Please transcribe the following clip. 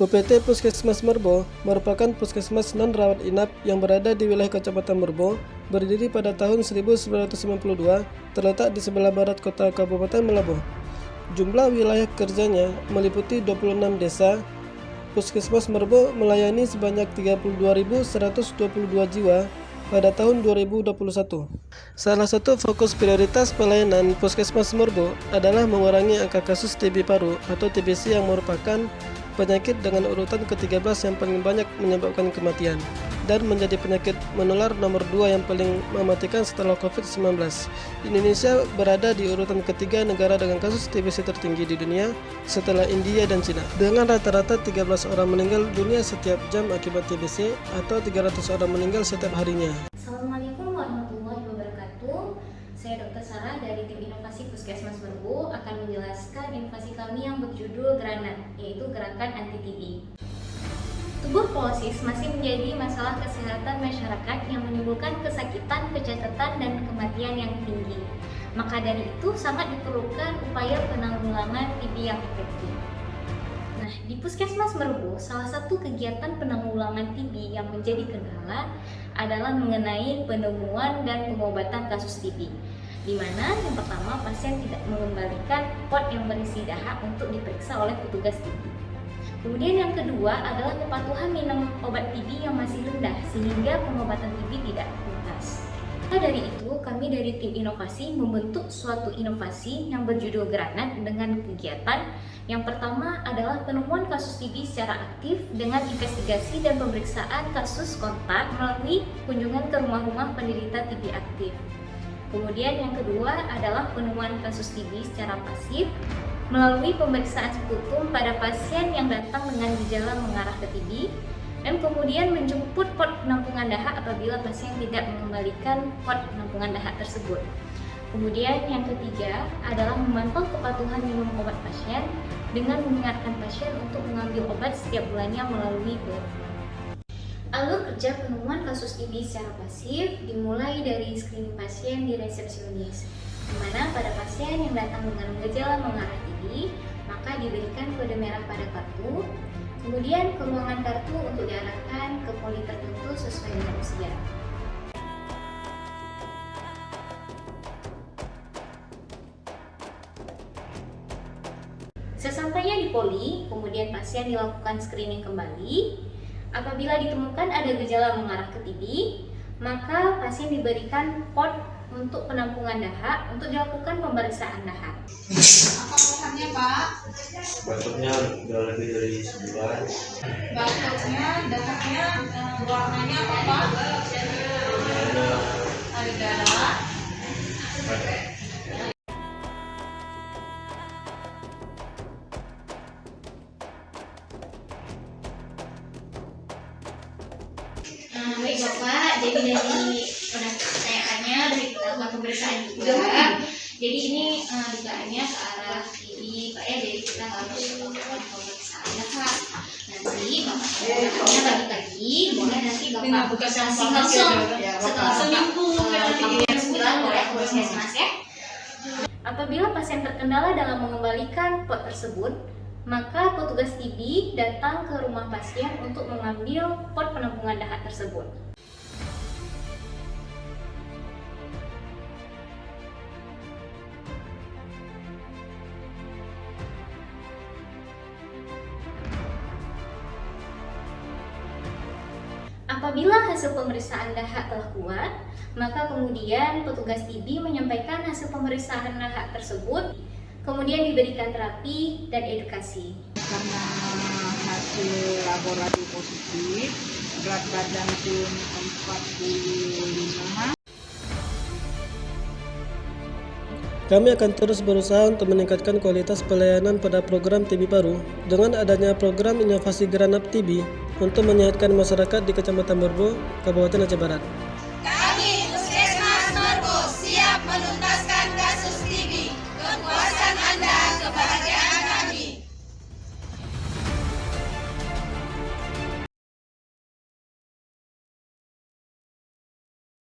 UPT Puskesmas Merbo merupakan puskesmas non-rawat inap yang berada di wilayah Kecamatan Merbo, berdiri pada tahun 1992, terletak di sebelah barat kota Kabupaten Melaboh. Jumlah wilayah kerjanya meliputi 26 desa. Puskesmas Merbo melayani sebanyak 32.122 jiwa pada tahun 2021. Salah satu fokus prioritas pelayanan Puskesmas Merbo adalah mengurangi angka kasus TB paru atau TBC yang merupakan penyakit dengan urutan ke-13 yang paling banyak menyebabkan kematian dan menjadi penyakit menular nomor 2 yang paling mematikan setelah COVID-19. Indonesia berada di urutan ketiga negara dengan kasus TBC tertinggi di dunia setelah India dan Cina, dengan rata-rata 13 orang meninggal dunia setiap jam akibat TBC atau 300 orang meninggal setiap harinya. Assalamualaikum warahmatullahi wabarakatuh. Saya Dr. Sarah dari tim inovasi Puskesmas Merbo akan menjelaskan inovasi kami yang berjudul Granat, yaitu Gerakan Anti TB. Tuberkulosis masih menjadi masalah kesehatan masyarakat yang menimbulkan kesakitan, kecacatan, dan kematian yang tinggi. Maka dari itu sangat diperlukan upaya penanggulangan TB yang efektif. Nah, di Puskesmas Merbo, salah satu kegiatan penanggulangan TB yang menjadi kendala adalah mengenai penemuan dan pengobatan kasus TB, di mana yang pertama pasien tidak mengembalikan pot yang berisi dahak untuk diperiksa oleh petugas TB. Kemudian yang kedua adalah kepatuhan minum obat TB yang masih rendah sehingga pengobatan TB tidak tuntas. Maka dari itu, kami dari tim inovasi membentuk suatu inovasi yang berjudul Granat dengan kegiatan yang pertama adalah penemuan kasus TB secara aktif dengan investigasi dan pemeriksaan kasus kontak melalui kunjungan ke rumah-rumah penderita TB aktif. Kemudian yang kedua adalah penemuan kasus TB secara pasif melalui pemeriksaan sputum pada pasien yang datang dengan gejala mengarah ke TB, dan kemudian menjemput pot penampungan dahak apabila pasien tidak mengembalikan pot penampungan dahak tersebut. Kemudian yang ketiga adalah memantau kepatuhan minum obat pasien dengan mengingatkan pasien untuk mengambil obat setiap bulannya melalui telepon. Alur kerja penemuan kasus TB secara pasif dimulai dari screening pasien di resepsionis, di mana pada pasien yang datang dengan gejala mengarah TB, maka diberikan kode merah pada kartu, kemudian ke ruangan kartu untuk diarahkan ke poli tertentu sesuai dengan usia. Sesampainya di poli, kemudian pasien dilakukan screening kembali. Apabila ditemukan ada gejala mengarah ke TB, maka pasien diberikan pot untuk penampungan dahak untuk dilakukan pemeriksaan dahak. Apa keluhannya, Pak? Batuknya udah lebih dari sebulan. Batuknya, dahaknya, warnanya apa, Pak? Ada darah. Baik Bapak, jadi dari pertanyaannya dari kita pemeriksaan juga, jadi ini dugaannya ke arah kiri Pak ya, jadi kita harus melakukan pemeriksaan dahak. Nanti Bapak tanya lagi-lagi, boleh nanti Bapak konsultasi langsung setelah seminggu pulang oleh puskesmas ya. Apabila pasien terkendala dalam mengembalikan pot tersebut, maka petugas TB datang ke rumah pasien untuk mengambil pot penampungan dahak tersebut. Apabila hasil pemeriksaan dahak telah kuat, maka kemudian petugas TB menyampaikan hasil pemeriksaan dahak tersebut, kemudian diberikan terapi dan edukasi. Karena hasil laboratorium positif, berat badan pun 45. Kami akan terus berusaha untuk meningkatkan kualitas pelayanan pada program TB paru dengan adanya program inovasi Granat TB untuk menyehatkan masyarakat di Kecamatan Merbo, Kabupaten Aceh Barat. Kami Puskesmas Merbo siap menuntaskan kasus TB. Kepuasan Anda kebahagiaan